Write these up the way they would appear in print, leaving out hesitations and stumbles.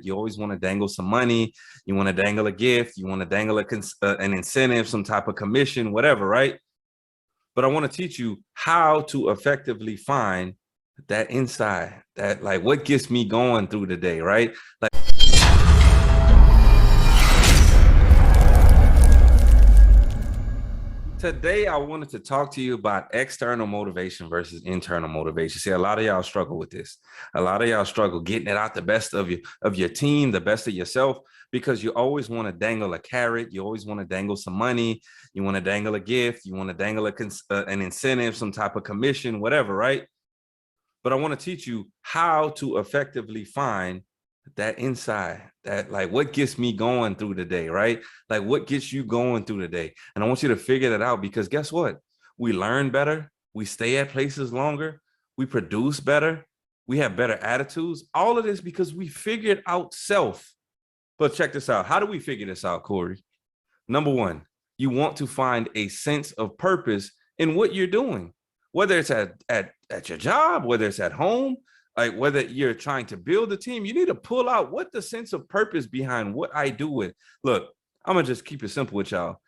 You always want to dangle some money. You want to dangle a gift. You want to dangle an incentive, some type of commission, whatever, right? But I want to teach you how to effectively find that inside, that like what gets me going through the day, right? Like today, I wanted to talk to you about external motivation versus internal motivation. See, a lot of y'all struggle with this. A lot of y'all struggle getting it out the best of your team, the best of yourself, because you always want to dangle a carrot. You always want to dangle some money. You want to dangle a gift. You want to dangle an incentive, some type of commission, whatever, right? But I want to teach you how to effectively find that inside, that like what gets me going through the day, right? Like what gets you going through the day. And I want you to figure that out, because guess what? We learn better. We stay at places longer. We produce better. We have better attitudes. All of this because we figured out self. But check this out. How do we figure this out, Corey? Number one, you want to find a sense of purpose in what you're doing, whether it's at your job, whether it's at home, like whether you're trying to build a team. You need to pull out what the sense of purpose behind what I do with. Look, I'm gonna just keep it simple with y'all.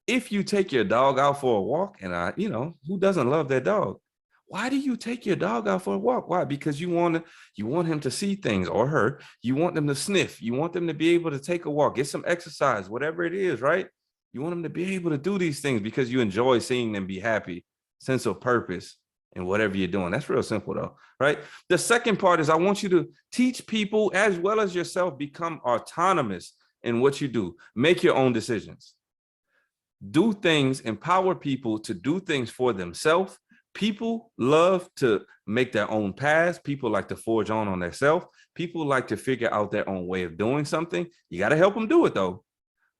If you take your dog out for a walk, and who doesn't love their dog? Why do you take your dog out for a walk? Why? Because you want him to see things, or her. You want them to sniff. You want them to be able to take a walk, get some exercise, whatever it is, right? You want them to be able to do these things because you enjoy seeing them be happy, sense of purpose in whatever you're doing. That's real simple though, right? The second part is I want you to teach people as well as yourself, become autonomous in what you do. Make your own decisions. Do things, empower people to do things for themselves. People love to make their own paths. People like to forge on themselves. People like to figure out their own way of doing something. You got to help them do it though.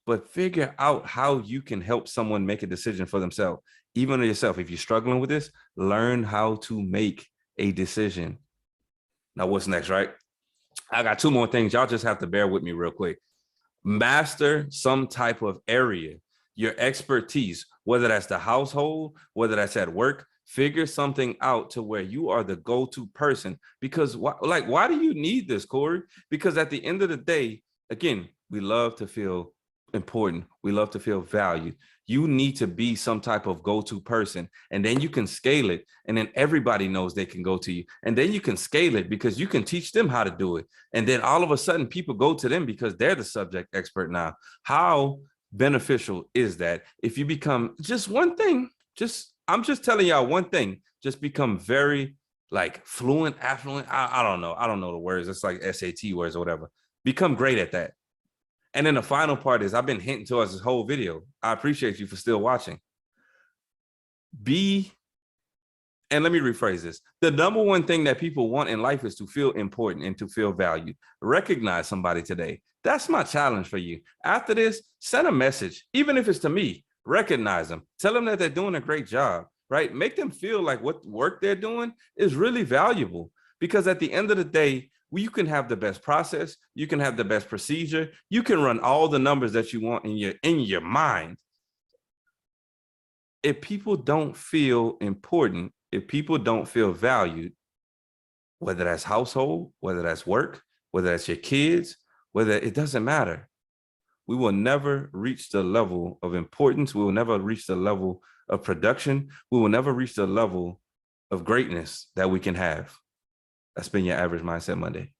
But figure out how you can help someone make a decision for themselves. Even yourself, if you're struggling with this, learn how to make a decision. Now, what's next, right? I got two more things. Y'all just have to bear with me real quick. Master some type of area, your expertise, whether that's the household, whether that's at work. Figure something out to where you are the go-to person. Because why do you need this, Corey? Because at the end of the day, again, we love to feel important. We love to feel valued. You need to be some type of go-to person, and then you can scale it, and then everybody knows they can go to you, and then you can scale it because you can teach them how to do it, and then all of a sudden people go to them because they're the subject expert now. How beneficial is that? If you become just one thing, I'm just telling y'all one thing, just become very like fluent, affluent. I don't know the words. It's like SAT words or whatever. Become great at that. And then the final part is I've been hinting to us this whole video. I appreciate you for still watching. And let me rephrase this. The number one thing that people want in life is to feel important and to feel valued. Recognize somebody today. That's my challenge for you. After this, send a message, even if it's to me. Recognize them. Tell them that they're doing a great job, right? Make them feel like what work they're doing is really valuable. Because at the end of the day, you can have the best process, you can have the best procedure, you can run all the numbers that you want in your mind. If people don't feel important, if people don't feel valued, whether that's household, whether that's work, whether that's your kids, it doesn't matter. We will never reach the level of importance. We will never reach the level of production. We will never reach the level of greatness that we can have. That's been your Average Mindset Monday.